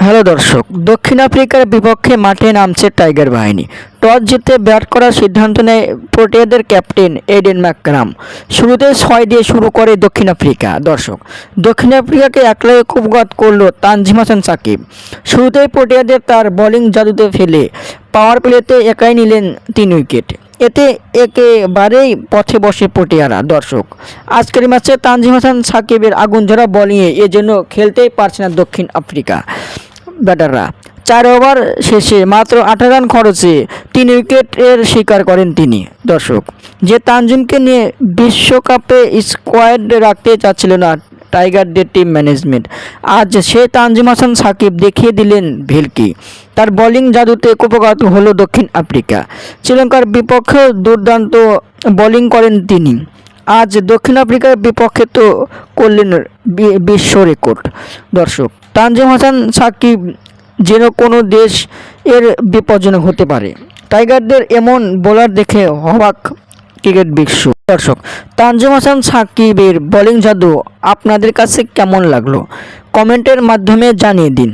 Hello দর্শক, দক্ষিণ আফ্রিকার বিপক্ষে মাঠে নামছে টাইগার বাহিনী। টস জিতে ব্যাট করার সিদ্ধান্ত নেয় প্রোটিয়াদের ক্যাপ্টেন এডেন ম্যাককালাম। শুরুতে 6 দিয়ে শুরু করে দক্ষিণ আফ্রিকা। দক্ষিণ আফ্রিকাকে একলাই কুপঘাত করল তানজিম হাসান সাকিব। শুরুতেই প্রোটিয়াদের তার বোলিং জাদুতে ফেলে পাওয়ার প্লেতে একাই নিলেন 3 উইকেট। এতে একেবারেই পথে বসে প্রোটিয়ারা। আজকের ম্যাচে তানজিম হাসান সাকিবের আগুনঝরা বোলিংয়ে এজন্য খেলতেই পারছে না দক্ষিণ আফ্রিকা ব্যাটাররা। 4 ওভার শেষে মাত্র 18 রান খরচে 3 উইকেটের শিকার করেন তিনি। যে তানজিমকে নিয়ে বিশ্বকাপে স্কোয়াডে রাখতে চাচ্ছিল না টাইগারদের টিম ম্যানেজমেন্ট, আজ সে তানজিম হাসান সাকিব দেখিয়ে দিলেন ভেলকি। তার বোলিং জাদুতে কুপঘাত হলো দক্ষিণ আফ্রিকা। শ্রীলঙ্কার বিপক্ষে দুর্দান্ত বোলিং করেন তিনি। আজ দক্ষিণ আফ্রিকার বিপক্ষে তো করলেন বিশ্ব রেকর্ড। তানজিম হাসান সাকিব যেন কোনো দেশ এর বিপজ্জনক হতে পারে। টাইগারদের এমন বোলার দেখে অবাক ক্রিকেট বিশ্ব। তানজিম হাসান সাকিবের বোলিং জাদু আপনাদের কাছে কেমন লাগলো কমেন্টের মাধ্যমে জানিয়ে দিন।